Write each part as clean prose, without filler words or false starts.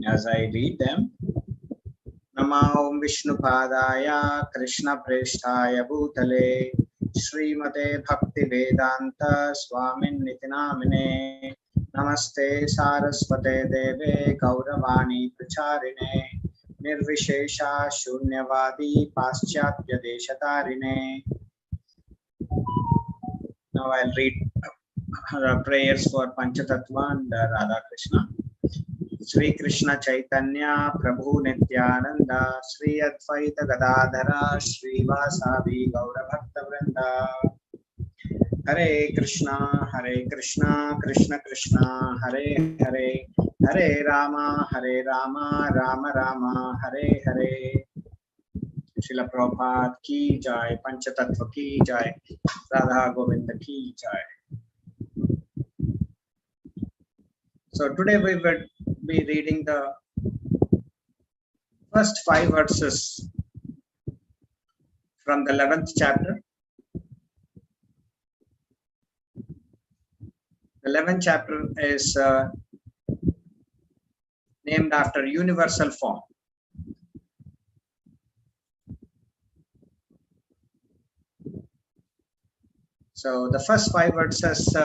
as I read them. Namo Vishnupadaya Krishna Presthaya Bhutale Srimate Bhakti Vedanta Swamin Nitinamine Namaste Saraswate Deve Gauravani Pracharine Nirvishesha Shunyavadi Paschatya Deshatarine. Now I'll read prayers for Panchatattva and Radha Krishna. Shri Krishna Chaitanya Prabhu Nityananda Shri Advaita Gadadhara Shri Vasavi Gaura Bhakta Vrinda. Hare Krishna Krishna Krishna Hare Hare Hare Rama Rama Rama Hare Hare. Srila Prabhupada ki jai, Panchatattva ki jai, Radha Govinda ki jai. So today we will be reading the first 5 verses from the 11th chapter. The 11th chapter is named after universal form. So the first 5 verses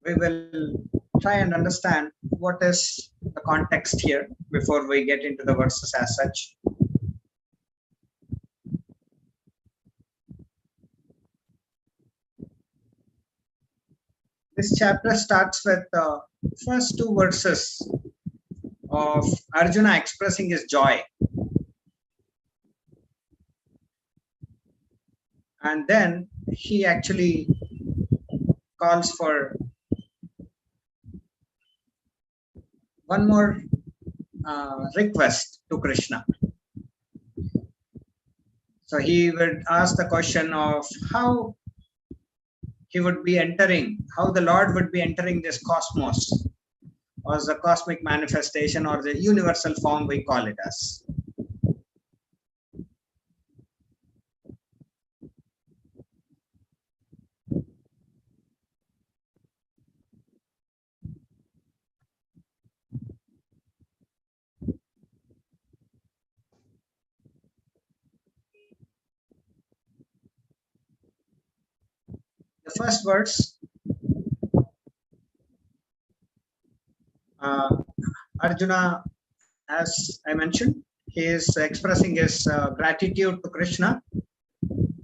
we will try and understand what is the context here before we get into the verses as such. This chapter starts with the first 2 verses of Arjuna expressing his joy. And then he actually calls for one more request to Krishna. So he would ask the question of how he would be entering, how the Lord would be entering this cosmos, or the cosmic manifestation, or the universal form we call it as. The first verse, Arjuna, as I mentioned, he is expressing his gratitude to Krishna.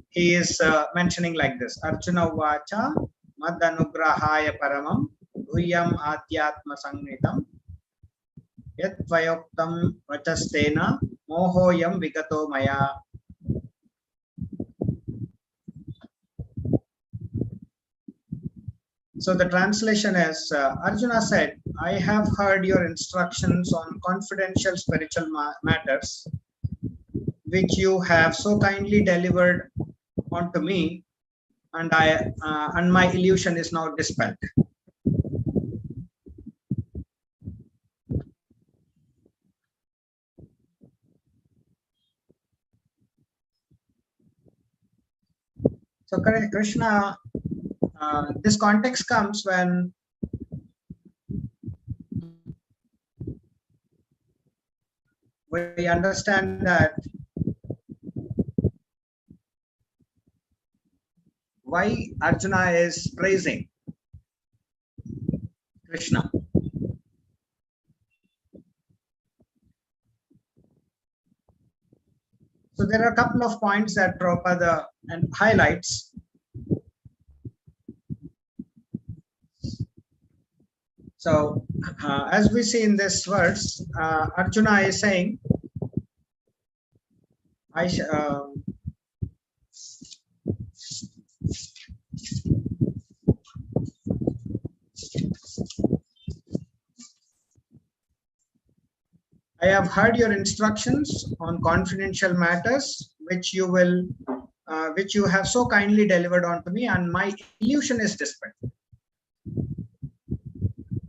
He is mentioning like this: Arjuna vacha mad anugrahaya paramam bhuyam adhyatma sangnitam yat vayoktam vachastena mohoyam vigato maya. So the translation is, Arjuna said, I have heard your instructions on confidential spiritual matters, which you have so kindly delivered onto me, and my illusion is now dispelled. So Krishna, this context comes when we understand that why Arjuna is praising Krishna. So there are a couple of points that Prabhupada highlights. So as we see in this verse, Arjuna is saying, I have heard your instructions on confidential matters, which you have so kindly delivered onto me, and my illusion is dispelled.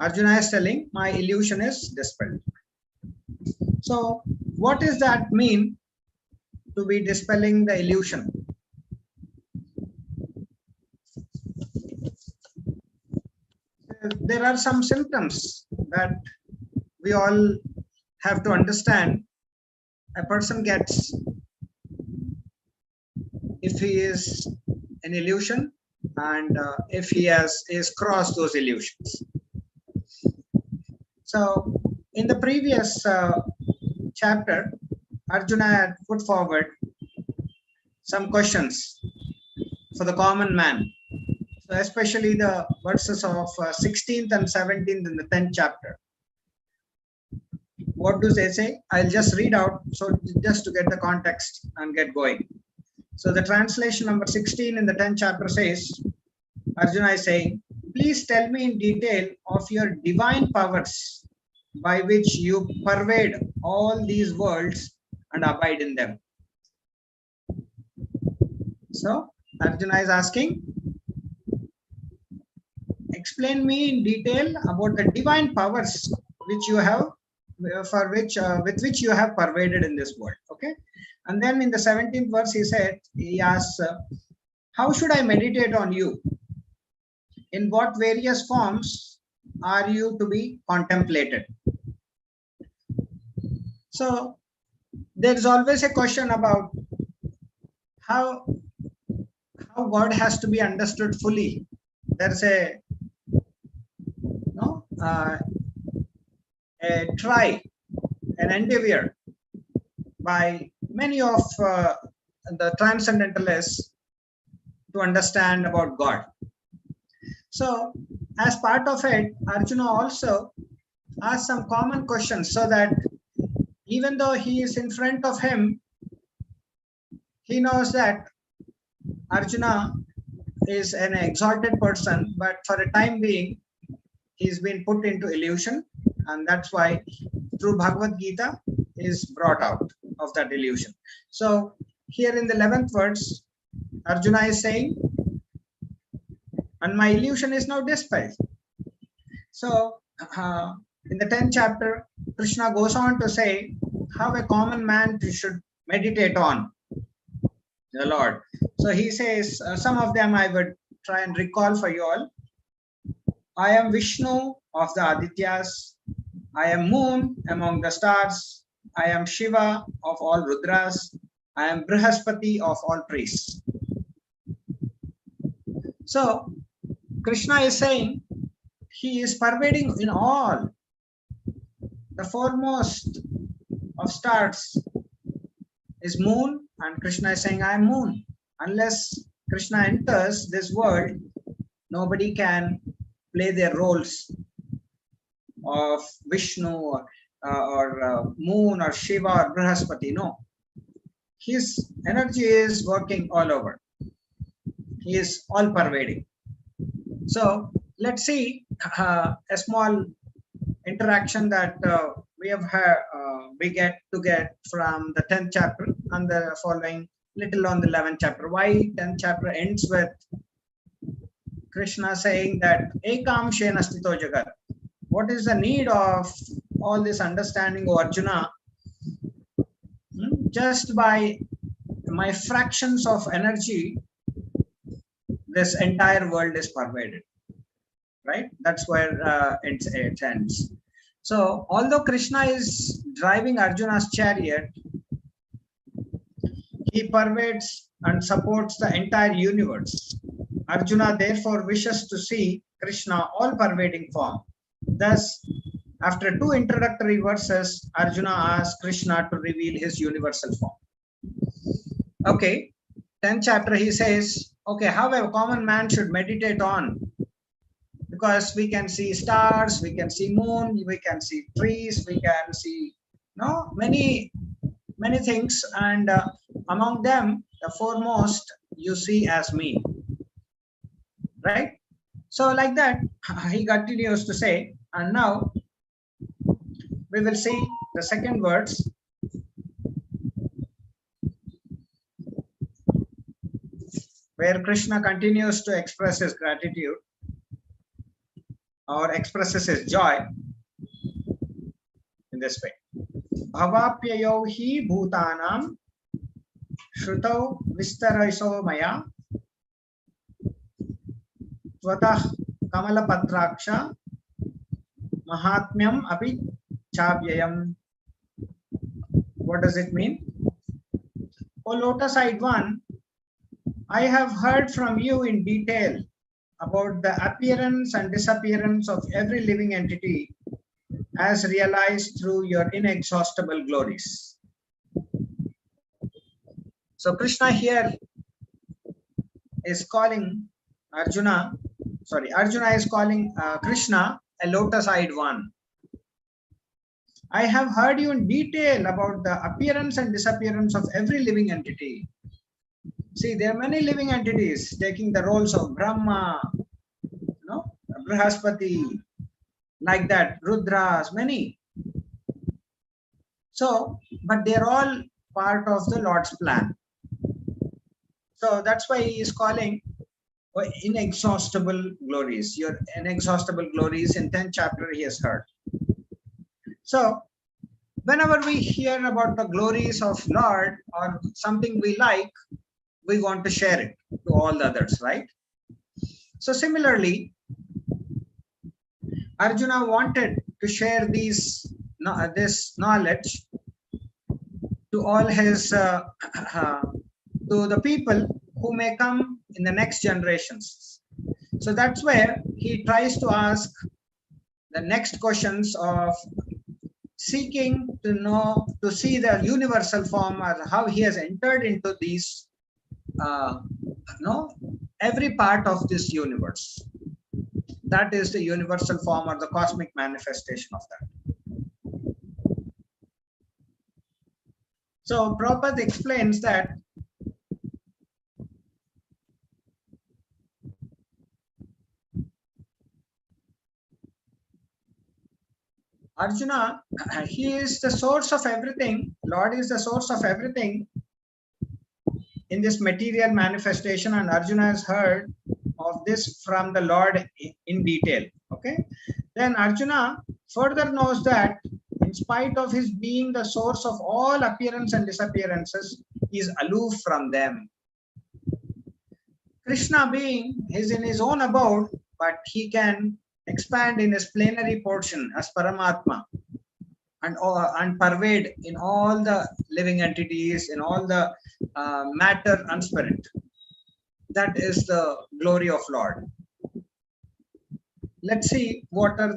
Arjuna is telling, my illusion is dispelled. So what does that mean, to be dispelling the illusion? there are some symptoms that we all have to understand. A person gets, if he is an illusion, and if he is crossed those illusions. So in the previous chapter, Arjuna had put forward some questions for the common man. So especially the verses of 16th and 17th in the 10th chapter. What do they say? I'll just read out, so just to get the context and get going. So the translation number 16 in the 10th chapter says, Arjuna is saying, please tell me in detail of your divine powers by which you pervade all these worlds and abide in them. So Arjuna is asking, explain me in detail about the divine powers which you have, with which you have pervaded in this world. Okay. And then in the 17th verse, he asks, how should I meditate on you? In what various forms are you to be contemplated? So there is always a question about how God has to be understood fully. There's a try, an endeavor by many of the transcendentalists to understand about God. So as part of it, Arjuna also asked some common questions, so that even though he is in front of him, he knows that Arjuna is an exalted person, but for a time being, he's been put into illusion, and that's why through Bhagavad Gita is brought out of that illusion. So here in the 11th verse, Arjuna is saying, and my illusion is now dispelled. So in the 10th chapter, Krishna goes on to say how a common man should meditate on the Lord. So he says, some of them I would try and recall for you all. I am Vishnu of the Adityas. I am moon among the stars. I am Shiva of all Rudras. I am Brihaspati of all priests. So Krishna is saying he is pervading in all. The foremost of stars is moon, and Krishna is saying, I am moon. Unless Krishna enters this world, nobody can play their roles of Vishnu or moon or Shiva or Brihaspati. No. His energy is working all over. He is all pervading. So let's see a small interaction that we get from the 10th chapter and the following little on the 11th chapter. Why 10th chapter ends with Krishna saying that Ekam Shena Stito Jagat. What is the need of all this understanding, O Arjuna? Just by my fractions of energy, this entire world is pervaded. Right? That's where it ends. So although Krishna is driving Arjuna's chariot, he pervades and supports the entire universe. Arjuna therefore wishes to see Krishna all-pervading form. Thus, after two introductory verses, Arjuna asks Krishna to reveal his universal form. Okay, 10th chapter he says, okay, how a common man should meditate on. Because we can see stars, we can see moon, we can see trees, we can see many things, and among them, the foremost you see as me. Right? So like that, he continues to say, and now we will see the second verse. Where Krishna continues to express his gratitude or expresses his joy in this way. Bhavapyayo hi bhutanam shrutau vistaraiso maya tvatah kamalapatraksha Mahatmyam api chavyayam. What does it mean? O lotus-eyed one, I have heard from you in detail about the appearance and disappearance of every living entity as realized through your inexhaustible glories. So Krishna here is calling Arjuna is calling Krishna a lotus-eyed one. I have heard you in detail about the appearance and disappearance of every living entity. See, there are many living entities taking the roles of Brahma, Brihaspati, like that, Rudras, many. So, but they're all part of the Lord's plan. So that's why he is calling inexhaustible glories. Your inexhaustible glories in 10th chapter he has heard. So whenever we hear about the glories of Lord or something we like, we want to share it to all the others, right? So similarly, Arjuna wanted to share this knowledge to all his to the people who may come in the next generations. So that's where he tries to ask the next questions of seeking to know, to see the universal form, or how he has entered into these, every part of this universe. That is the universal form or the cosmic manifestation of that. So Prabhupada explains that Arjuna, he is the source of everything. Lord is the source of everything in this material manifestation, and Arjuna has heard of this from the Lord in detail. Okay. Then Arjuna further knows that in spite of his being the source of all appearance and disappearances, he is aloof from them. Krishna being is in his own abode, but he can expand in his plenary portion as Paramatma and pervade in all the living entities, in all the matter and spirit. That is the glory of Lord. Let's see what is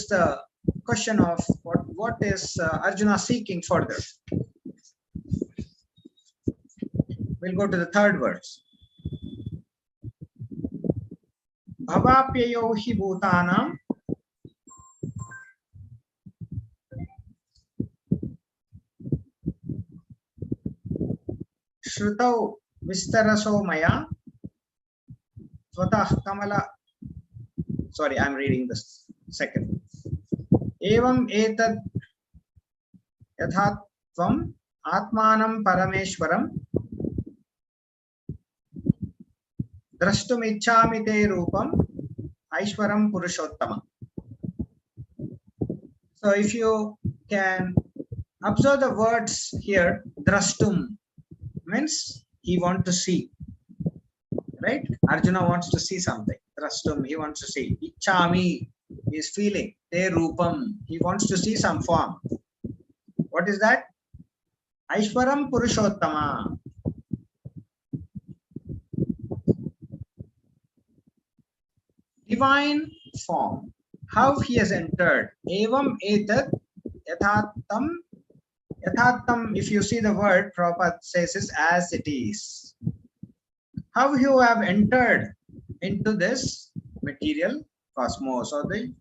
the question of what is Arjuna seeking further. We'll go to the third verse. Bhavapyayo hi bhutanam shrutau vistaraso maya svatah kamala. Sorry, I'm reading this second. Evam etad yathatvam atmanam parameshwaram drashtum ichchami te rupam aishwaram purushottama. So if you can observe the words here, drashtum means he wants to see, right? Arjuna wants to see something. Drashtum, he wants to see. Ichchami is feeling. Te rupam, he wants to see some form. What is that? Aishwaram purushottama. Divine form, how he has entered. Evam etad yathatam. Yathatam, if you see the word, Prabhupada says is as it is. How you have entered into this material cosmos, or the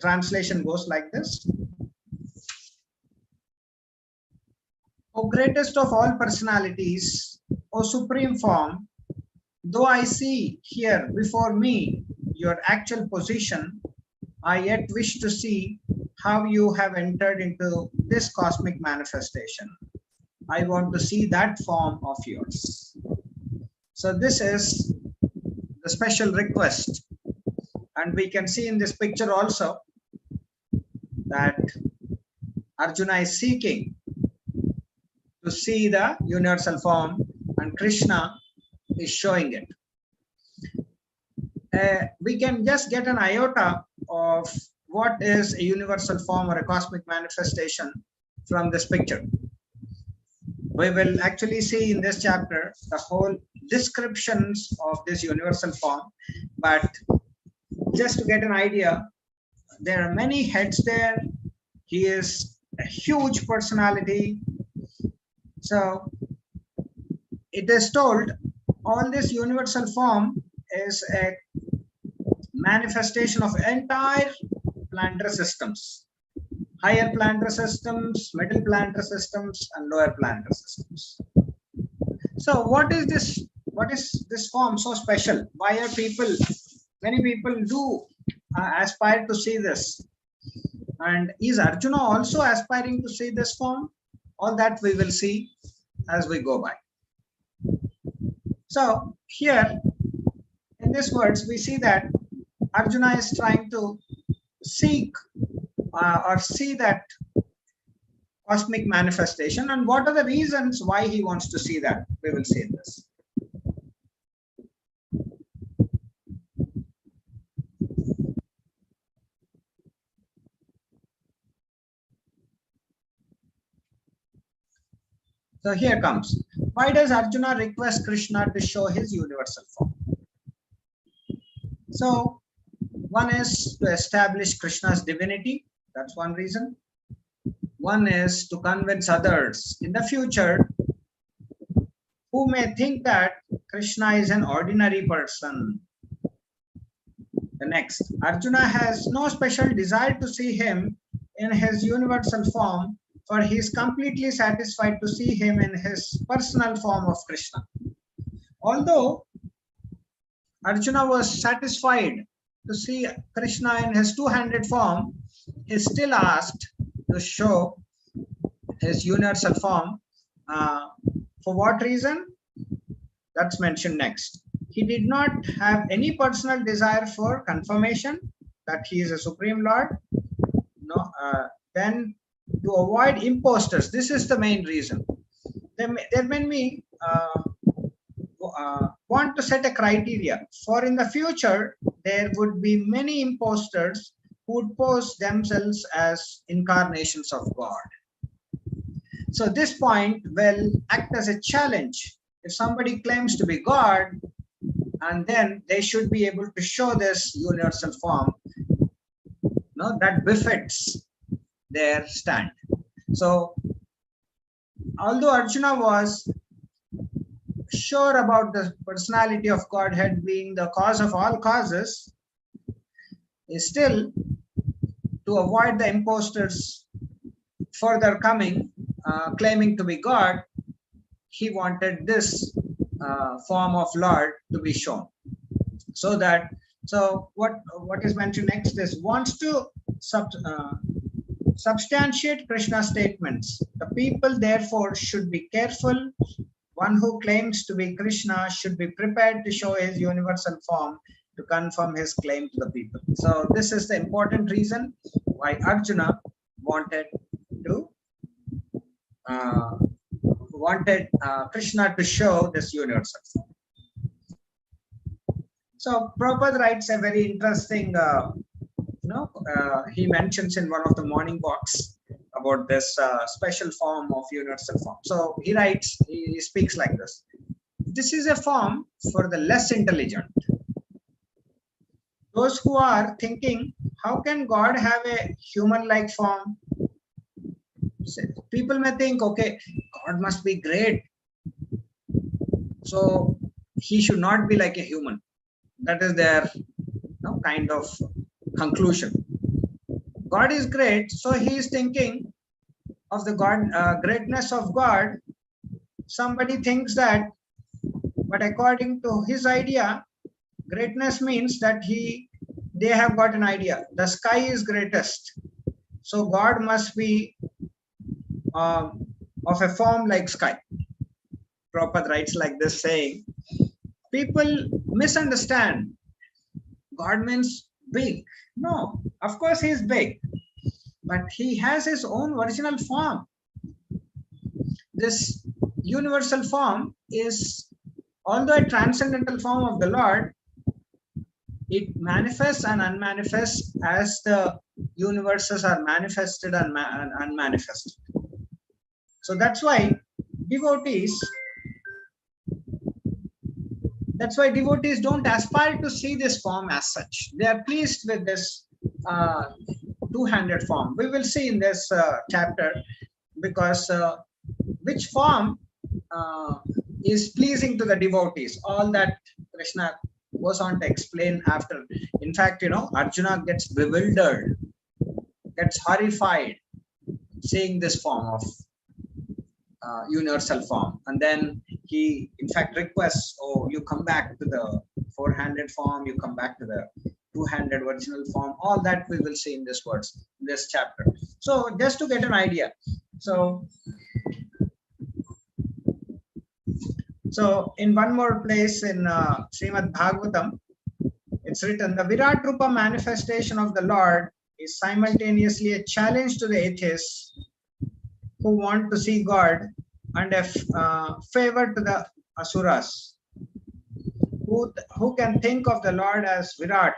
translation goes like this. O greatest of all personalities, O supreme form, though I see here before me your actual position, I yet wish to see how you have entered into this cosmic manifestation. I want to see that form of yours. So this is the special request. And we can see in this picture also that Arjuna is seeking to see the universal form, and Krishna is showing it. we can just get an iota of what is a universal form or a cosmic manifestation from this picture. We will actually see in this chapter the whole descriptions of this universal form, but just to get an idea, there are many heads there. He is a huge personality. So it is told all this universal form is a manifestation of entire planetary systems, higher planetary systems, middle planetary systems, and lower planetary systems. So what is this? What is this form so special? Why are many people do aspire to see this? And is Arjuna also aspiring to see this form? All that we will see as we go by. So here in these words, we see that Arjuna is trying to seek or see that cosmic manifestation, and what are the reasons why he wants to see that? We will see this. So here comes. Why does Arjuna request Krishna to show his universal form? So one is to establish Krishna's divinity. That's one reason. One is to convince others in the future who may think that Krishna is an ordinary person. The next, Arjuna has no special desire to see him in his universal form, for he is completely satisfied to see him in his personal form of Krishna. Although Arjuna was satisfied to see Krishna in his two-handed form, he still asked to show his universal form. For what reason? That's mentioned next. He did not have any personal desire for confirmation that he is a Supreme Lord. No, then to avoid imposters. This is the main reason. There may be want to set a criteria for in the future there would be many imposters who would pose themselves as incarnations of God. So this point will act as a challenge. If somebody claims to be God, and then they should be able to show this universal form, no, that befits their stand. So although Arjuna was sure about the personality of Godhead being the cause of all causes, is still to avoid the imposters further coming, claiming to be God, he wanted this form of Lord to be shown. So what is mentioned next is wants to substantiate Krishna's statements. The people therefore should be careful. One who claims to be Krishna should be prepared to show his universal form to confirm his claim to the people. So this is the important reason why Arjuna wanted Krishna to show this universal form. So Prabhupada writes a very interesting, he mentions in one of the morning walks about this special form of universal form. So he writes, he speaks like this. This is a form for the less intelligent. Those who are thinking, how can God have a human-like form? People may think, okay, God must be great, so he should not be like a human. That is their kind of conclusion. God is great, so he is thinking of the greatness of God. Somebody thinks that, but according to his idea, greatness means that they have got an idea. The sky is greatest, so God must be of a form like sky. Prabhupada writes like this, saying, people misunderstand. God means big. No, of course he is big, but he has his own original form. This universal form is, although a transcendental form of the Lord, it manifests and unmanifests as the universes are manifested and unmanifested. So that's why devotees don't aspire to see this form as such. They are pleased with this two-handed form. We will see in this chapter, because which form is pleasing to the devotees. All that Krishna goes on to explain after. In fact, Arjuna gets bewildered, gets horrified seeing this form of universal form, and then he in fact requests, oh, you come back to the four-handed form, you come back to the two-handed original form. All that we will see in this chapter. So just to get an idea, so in one more place in Śrīmad-Bhāgavatam, it's written, the Virat Rupa manifestation of the Lord is simultaneously a challenge to the atheists who want to see God, and a favor to the asuras who can think of the Lord as Virat,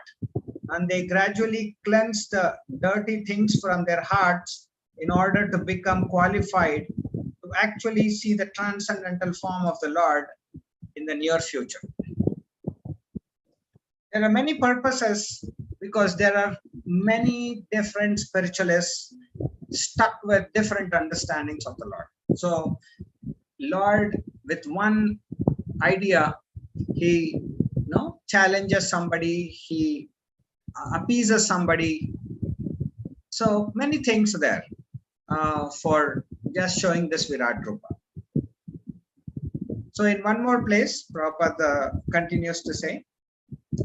and they gradually cleanse the dirty things from their hearts in order to become qualified to actually see the transcendental form of the Lord in the near future. There are many purposes, because there are many different spiritualists stuck with different understandings of the Lord. So Lord, with one idea, he challenges somebody, he appeases somebody. So many things there for just showing this Virat Rupa. So in one more place, Prabhupada continues to say,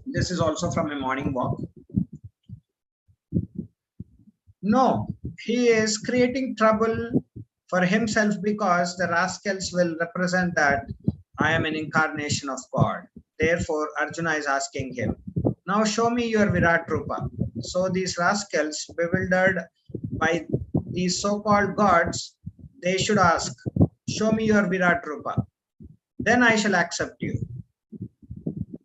this is also from a morning walk. No, he is creating trouble for himself, because the rascals will represent that I am an incarnation of God. Therefore, Arjuna is asking him, now show me your Virat Rupa. So these rascals, bewildered by these so-called gods, they should ask, show me your Virat Rupa. Then I shall accept you.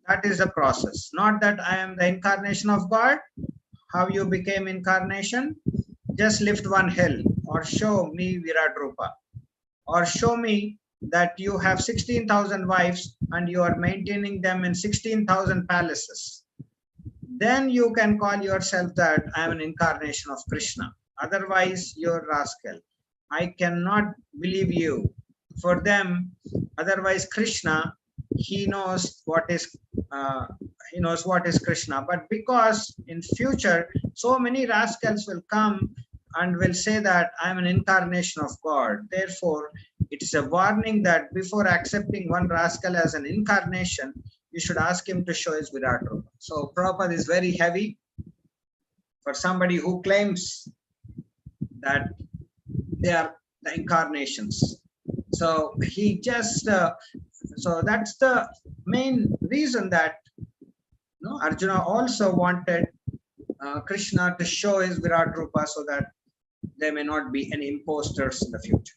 That is the process. Not that I am the incarnation of God. How you became incarnation? Just lift one hill, or show me Virat Rupa, or show me that you have 16,000 wives and you are maintaining them in 16,000 palaces. Then you can call yourself that I am an incarnation of Krishna. Otherwise, you're a rascal. I cannot believe you. For them, otherwise Krishna, he knows what is Krishna. But because in future so many rascals will come and will say that I am an incarnation of God, therefore it is a warning that before accepting one rascal as an incarnation, you should ask him to show his Virat Rupa. So Prabhupada is very heavy for somebody who claims that they are the incarnations. So he just so that's the main reason that Arjuna also wanted Krishna to show his Virat Rupa, so that there may not be any imposters in the future.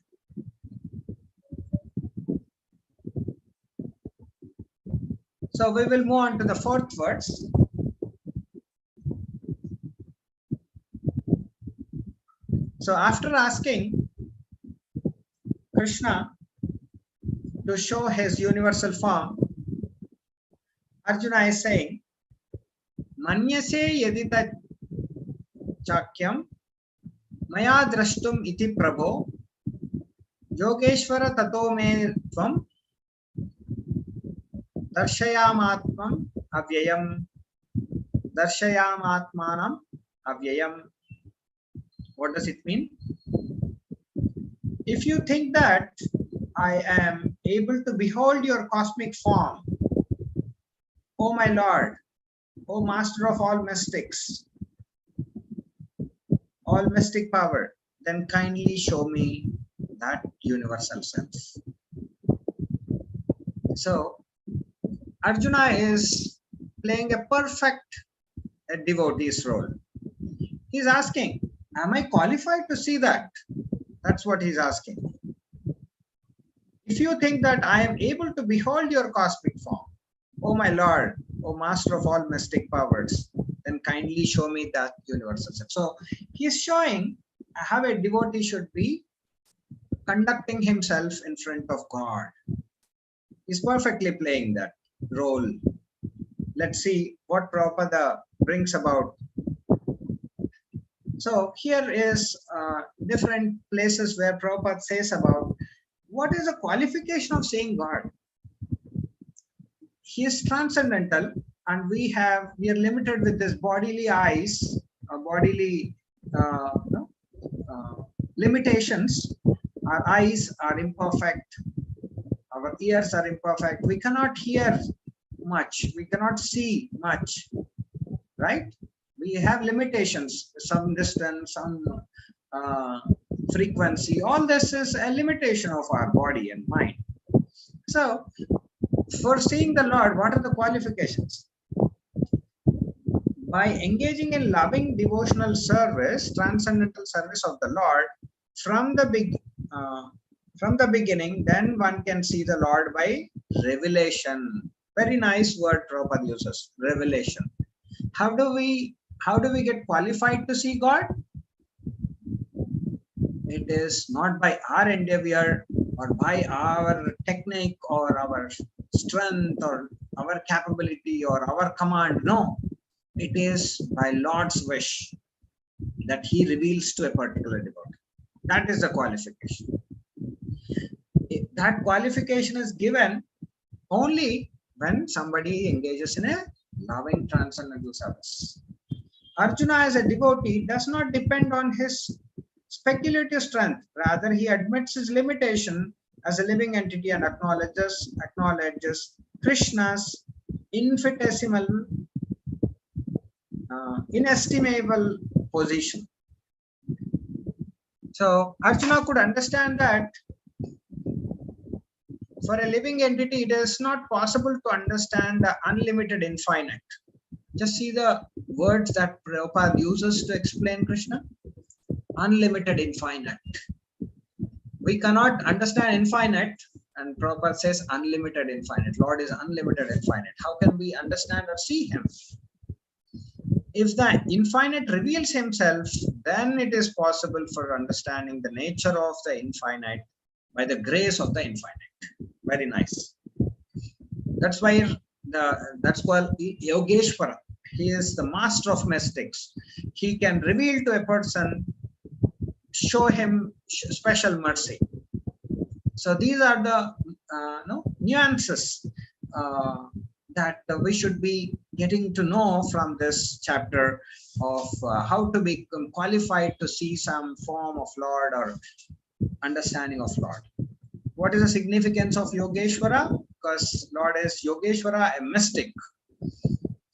So we will move on to the fourth verse. So after asking Krishna to show his universal form, Arjuna is saying, Manyase yadita chakyam maya drashtum iti prabho Yogeshwara tato me tvam darshayamatmam avyayam darshayamatmanam avyayam. What does it mean? If you think that I am able to behold your cosmic form, O my Lord, O Master of all mystics, all mystic power, then kindly show me that universal self. So Arjuna is playing a perfect devotee's role. He's asking, am I qualified to see that? That's what he's asking. If you think that I am able to behold your cosmic form, oh my Lord, O master of all mystic powers, then kindly show me that universal self. So he is showing how a devotee should be conducting himself in front of God. He's perfectly playing that role. Let's see what Prabhupada brings about. So here is different places where Prabhupada says about what is the qualification of seeing God. He is transcendental, and we are limited with this bodily eyes, bodily limitations. Our eyes are imperfect, our ears are imperfect, we cannot hear much, we cannot see much, right? We have limitations, some distance, some frequency. All this is a limitation of our body and mind. So for seeing the Lord, what are the qualifications? By engaging in loving devotional service, transcendental service of the Lord from the beginning, then one can see the Lord by revelation. Very nice word Prabhupada uses, revelation. How do we get qualified to see God? It is not by our endeavor or by our technique or our strength or our capability or our command. No, it is by Lord's wish that he reveals to a particular devotee. That is the qualification. That qualification is given only when somebody engages in a loving transcendental service. Arjuna as a devotee does not depend on his speculative strength. Rather, he admits his limitation as a living entity and acknowledges Krishna's infinitesimal, inestimable position. So Arjuna could understand that for a living entity, it is not possible to understand the unlimited infinite. Just see the words that Prabhupada uses to explain Krishna. Unlimited infinite. We cannot understand infinite, and Prabhupada says unlimited infinite. Lord is unlimited infinite. How can we understand or see him? If the infinite reveals himself, then it is possible for understanding the nature of the infinite by the grace of the infinite. Very nice. That's why that's called Yogeshwara. He is the master of mystics. He can reveal to a person, show him special mercy. So these are the nuances that we should be getting to know from this chapter of how to become qualified to see some form of Lord or understanding of Lord. What is the significance of Yogeshwara? Because Lord is Yogeshwara, a mystic.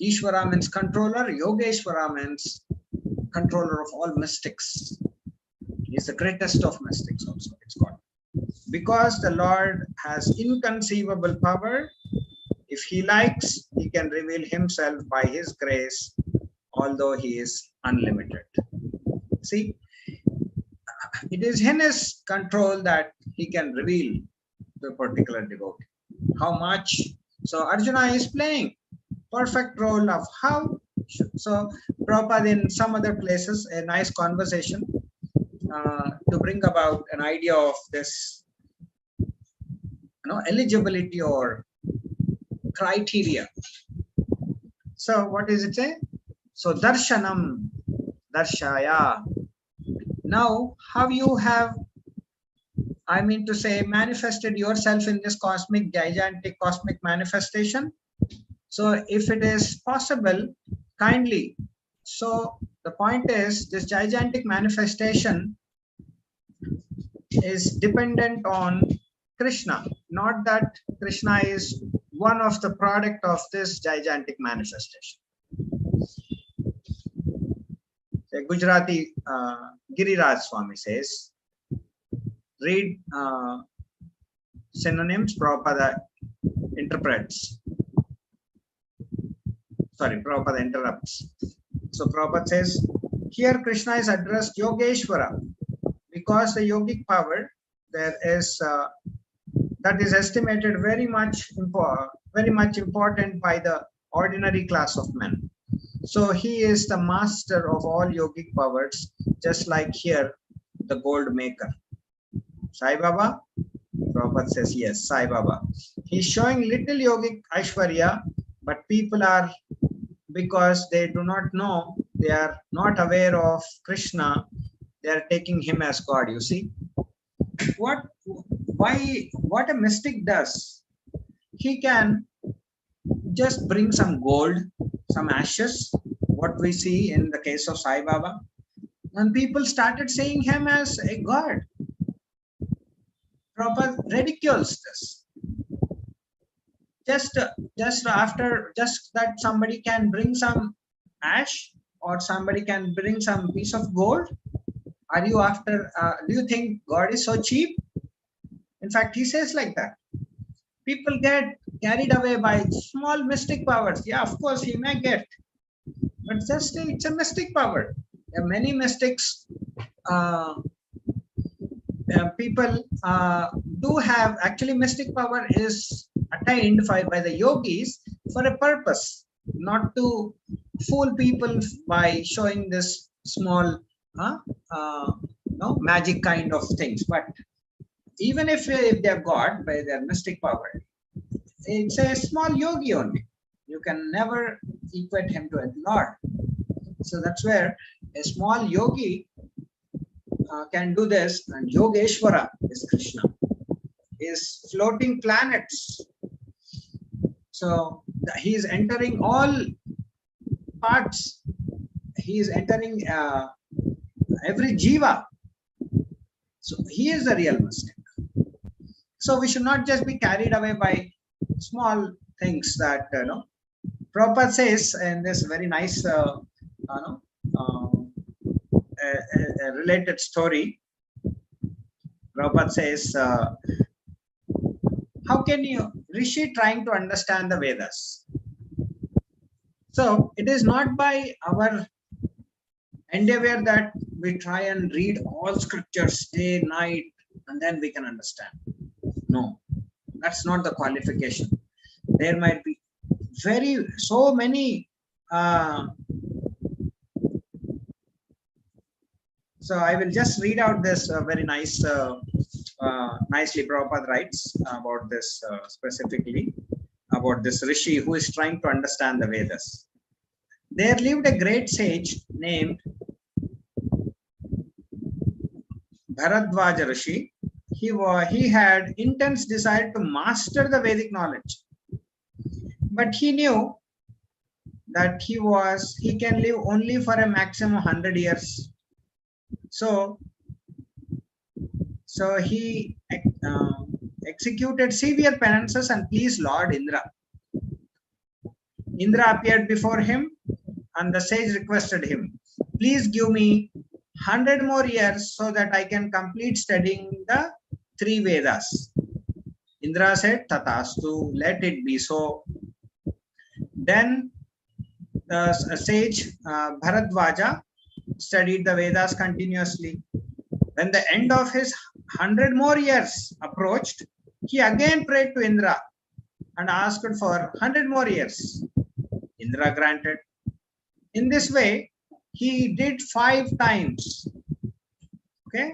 Ishvara means controller, Yogeshwara means controller of all mystics. He is the greatest of mystics also, it's called. Because the Lord has inconceivable power, if he likes, he can reveal himself by his grace, although he is unlimited. See, it is in his control that he can reveal to a particular devotee. How much? So Arjuna is playing perfect role of how. So Prabhupada in some other places, a nice conversation to bring about an idea of this eligibility or criteria. So what does it say? So darshanam, darshaya. Now how you have, I mean to say, manifested yourself in this cosmic, gigantic cosmic manifestation. So if it is possible, kindly. So the point is, this gigantic manifestation is dependent on Krishna, not that Krishna is one of the product of this gigantic manifestation. The Gujarati Giriraj Swamy says, read synonyms. Prabhupada interprets. Sorry, Prabhupada interrupts. So Prabhupada says, here Krishna is addressed Yogeshwara, because the yogic power there is that is estimated very much important by ordinary class of men. So he is the master of all yogic powers, just like here, the gold maker. Sai Baba? Prabhupada says, yes, Sai Baba. He's showing little yogic Aishwarya, but people are, because they do not know, they are not aware of Krishna, they are taking him as God, you see. What a mystic does, he can just bring some gold, some ashes, what we see in the case of Sai Baba, and people started seeing him as a God. Prabhupada ridicules this. Just that somebody can bring some ash or somebody can bring some piece of gold. Are you after, do you think God is so cheap? In fact, he says like that. People get carried away by small mystic powers. Yeah, of course, he may get. But just it's a mystic power. There are many mystics. People do have, actually mystic power is attained by the yogis for a purpose, not to fool people by showing this small magic kind of things. But even if they are God by their mystic power, it's a small yogi only. You can never equate him to a Lord. So that's where a small yogi can do this, and Yogeshwara is Krishna, is floating planets. So he is entering all parts. He is entering every jiva. So he is the real mystic. So we should not just be carried away by small things that Prabhupada says in this very nice a related story. Prabhupada says, how can you, Rishi trying to understand the Vedas? So it is not by our endeavor that we try and read all scriptures day, night, and then we can understand. No, that's not the qualification. There might be so many. So I will just read out this very nice, nicely Prabhupada writes about this specifically, about this Rishi who is trying to understand the Vedas. There lived a great sage named Bharadwaja Rishi. He had intense desire to master the Vedic knowledge, but he knew that he can live only for a maximum of 100 years. So he executed severe penances and pleased Lord Indra. Indra appeared before him, and the sage requested him, please give me 100 more years so that I can complete studying the 3 Vedas. Indra said, Tatastu, let it be so. Then the sage Bharadwaja studied the Vedas continuously. When the end of his 100 more years approached, he again prayed to Indra and asked for 100 more years. Indra granted. In this way, he did 5 times. Okay,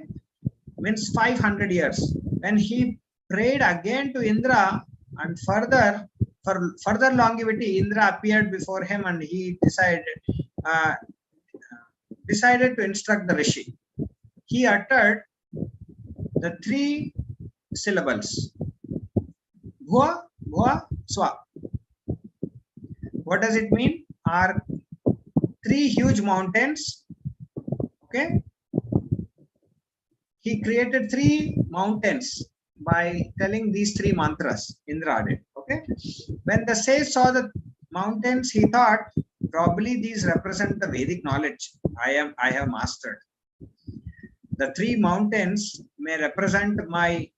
means 500 years. When he prayed again to Indra, and for further longevity, Indra appeared before him, and he decided to instruct the Rishi. He uttered the 3 syllables, Bhua, Bhua, Swa. What does it mean? Are 3 huge mountains. Okay. He created 3 mountains by telling these 3 mantras. Indra did. Okay. When the sage saw the mountains, he thought, probably these represent the Vedic knowledge I have mastered. The 3 mountains may represent my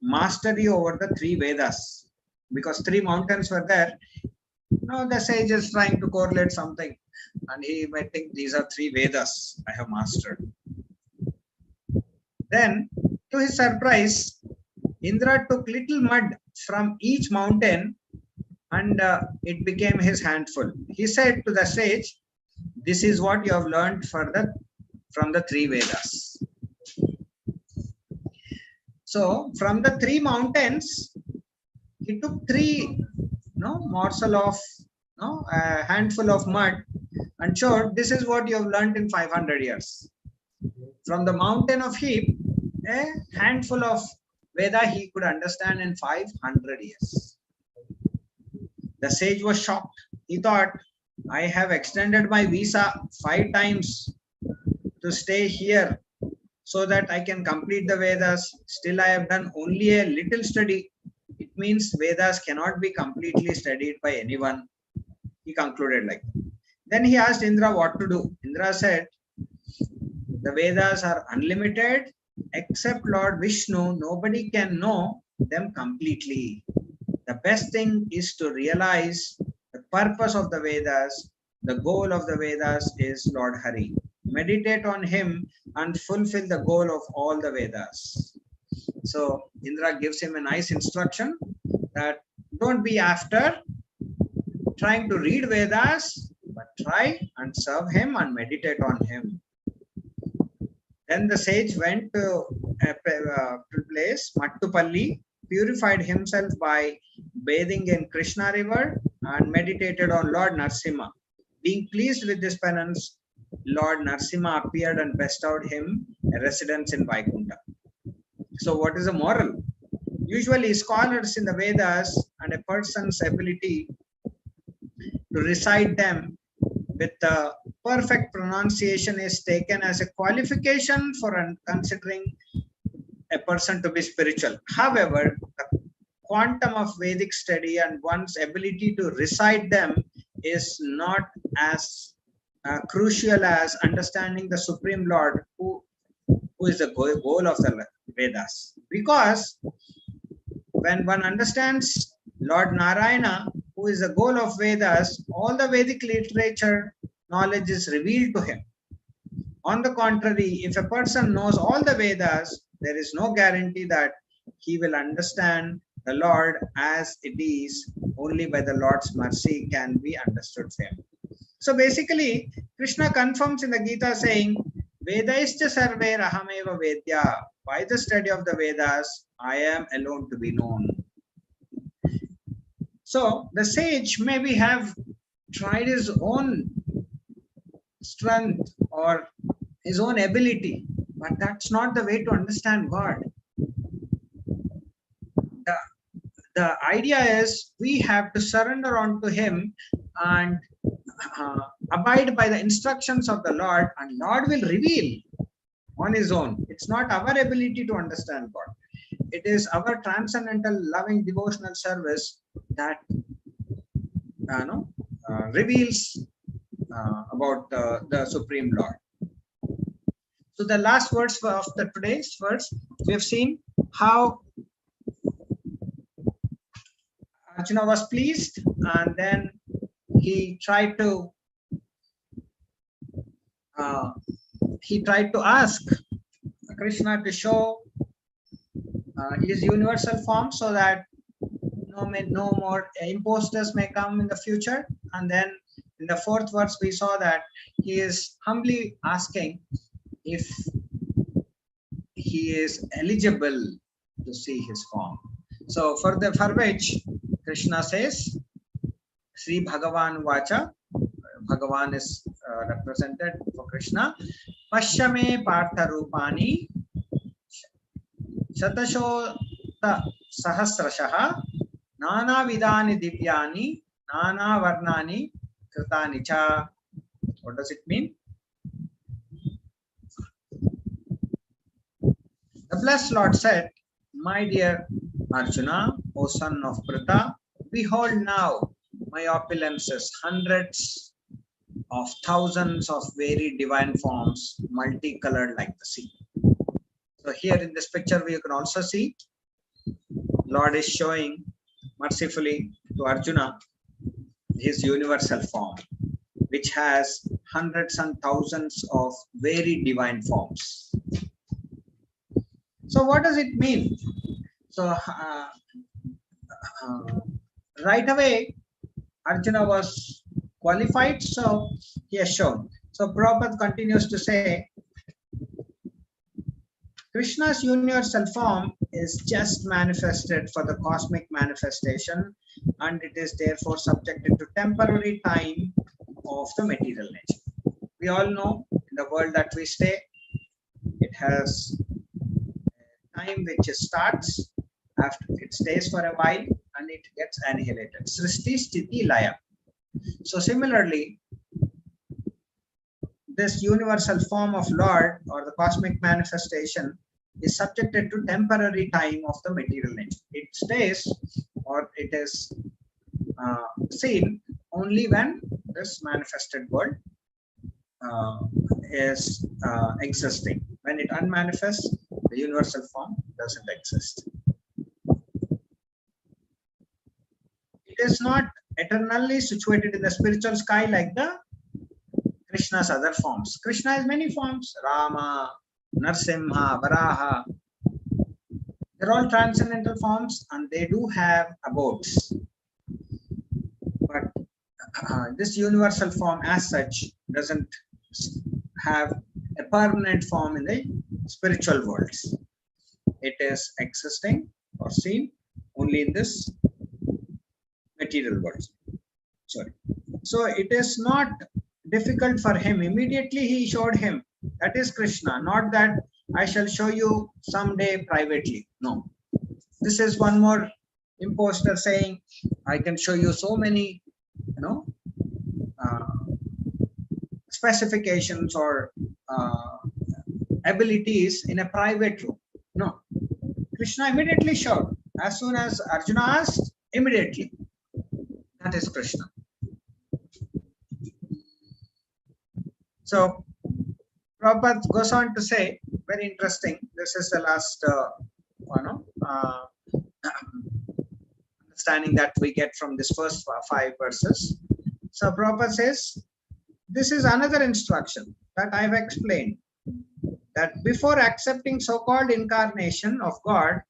mastery over the 3 Vedas, because 3 mountains were there. Now the sage is trying to correlate something, and he might think these are 3 Vedas I have mastered. Then, to his surprise, Indra took little mud from each mountain and it became his handful. He said to the sage, "This is what you have learned from the three Vedas." So from the three mountains, he took three morsel of a handful of mud and showed, "This is what you have learned in 500 years. From the mountain of heap, a handful of Veda he could understand in 500 years. The sage was shocked. He thought, "I have extended my visa 5 times to stay here so that I can complete the Vedas. Still, I have done only a little study. It means Vedas cannot be completely studied by anyone." He concluded like that. Then he asked Indra what to do. Indra said, "The Vedas are unlimited. Except Lord Vishnu, nobody can know them completely. The best thing is to realize the purpose of the Vedas. The goal of the Vedas is Lord Hari. Meditate on him and fulfill the goal of all the Vedas." So Indra gives him a nice instruction that don't be after trying to read Vedas, but try and serve him and meditate on him. Then the sage went to a place, Mattupalli, purified himself by bathing in Krishna river and meditated on Lord Narasimha. Being pleased with this penance, Lord Narasimha appeared and bestowed him a residence in Vaikuntha. So what is the moral? Usually scholars in the Vedas and a person's ability to recite them with the perfect pronunciation is taken as a qualification for considering a person to be spiritual. However, the quantum of Vedic study and one's ability to recite them is not as crucial as understanding the Supreme Lord, who is the goal of the Vedas. Because when one understands Lord Narayana, who is the goal of Vedas, all the Vedic literature knowledge is revealed to him. On the contrary, if a person knows all the Vedas, there is no guarantee that he will understand the Lord as it is. Only by the Lord's mercy can be understood for him. So basically, Krishna confirms in the Gita saying, "Vedaischa sarve rahameva vedya." By the study of the Vedas, I am alone to be known. So the sage maybe have tried his own strength or his own ability, but that's not the way to understand God. The idea is we have to surrender unto him and abide by the instructions of the Lord, and Lord will reveal on his own. It's not our ability to understand God. It is our transcendental loving devotional service that reveals about the Supreme Lord. So the last words of today's verse, we have seen how Arjuna was pleased, and then he tried to ask Krishna to show his universal form so that no more imposters may come in the future. And then in the fourth verse, we saw that he is humbly asking if he is eligible to see his form. So for which Krishna says, Sri Bhagavan Vacha, Bhagavan is represented for Krishna, Pashyame Partha Rupani Shatashota Sahasrashaha Nana Vidani Divyani Nana Varnani Kritani Cha. What does it mean? The blessed Lord said, "My dear Arjuna, O son of Pritha, behold now my opulences, hundreds of thousands of varied divine forms, multicolored like the sea." So here in this picture, we can also see Lord is showing mercifully to Arjuna his universal form, which has hundreds and thousands of very divine forms. So what does it mean? So right away Arjuna was qualified, so he has shown. So Prabhupada continues to say, Krishna's universal form is just manifested for the cosmic manifestation, and it is therefore subjected to temporary time of the material nature. We all know in the world that we stay, it has a time which starts, after it stays for a while, and it gets annihilated. Srishti, Sthiti, Laya. So similarly, this universal form of Lord or the cosmic manifestation is subjected to temporary time of the material nature. It stays or it is seen only when this manifested world is existing. When it unmanifests, the universal form doesn't exist. It is not eternally situated in the spiritual sky like the Krishna's other forms. Krishna has many forms: Rama, Narasimha, Varaha. They're all transcendental forms and they do have abodes. But this universal form as such doesn't have a permanent form in the spiritual worlds. It is existing or seen only in this material world. Sorry. So it is not difficult for him. Immediately he showed him that is Krishna, not that I shall show you someday privately. No. This is one more imposter saying, I can show you so many, specifications or abilities in a private room. No. Krishna immediately showed. As soon as Arjuna asked, immediately. That is Krishna. So Prabhupada goes on to say, very interesting. This is the last understanding that we get from this first 5 verses. So Prabhupada says, this is another instruction that I've explained, that before accepting so-called incarnation of God,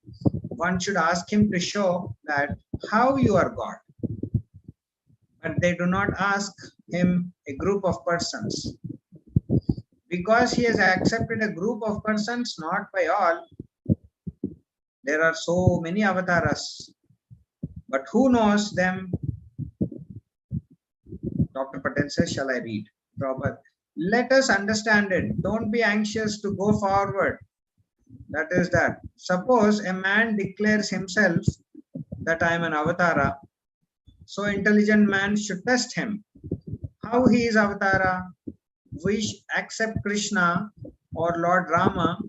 one should ask him to show that how you are God. But they do not ask him a group of persons. Because he has accepted a group of persons, not by all. There are so many avatars, but who knows them? Dr. Patel says, shall I read? Prabhupada, let us understand it. Don't be anxious to go forward. That is that. Suppose a man declares himself that I am an avatara. So intelligent man should test him. How he is avatara? We accept Krishna or Lord Rama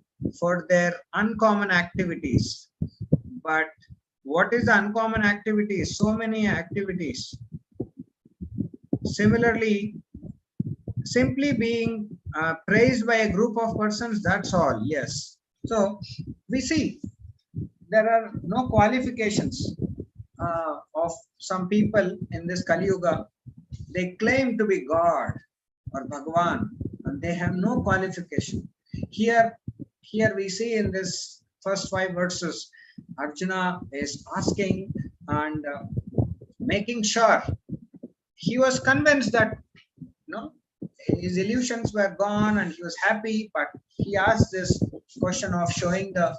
for their uncommon activities. But what is the uncommon activities? So many activities. Similarly, simply being praised by a group of persons, that's all. Yes. So we see there are no qualifications of some people in this Kali Yuga. They claim to be God or Bhagavan, and they have no qualification. Here we see in this first 5 verses, Arjuna is asking and making sure. He was convinced that his illusions were gone and he was happy, but he asked this question of showing the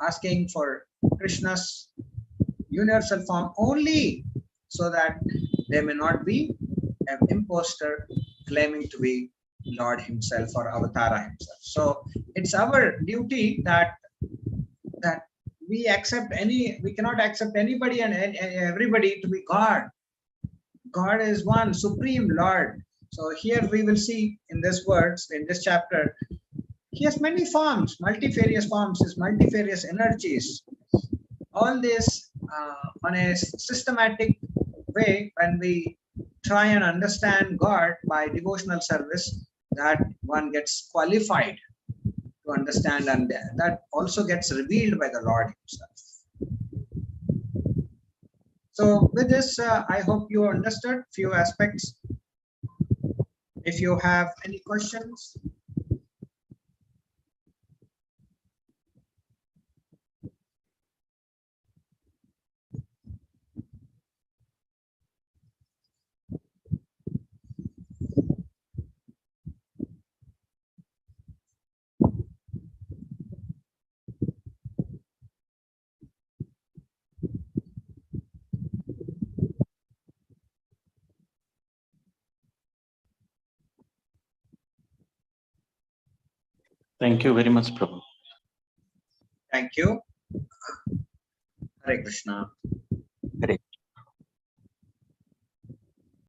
asking for Krishna's universal form only so that there may not be an imposter claiming to be Lord himself or Avatara himself. So it's our duty that we cannot accept anybody and everybody to be God. God is one supreme Lord. So here we will see in this words, in this chapter, he has many forms, multifarious forms, his multifarious energies. All this on a systematic way, when we try and understand God by devotional service, that one gets qualified to understand, and that also gets revealed by the Lord himself. So with this, I hope you understood few aspects. If you have any questions. Thank you very much, Prabhu. Thank you. Hare Krishna.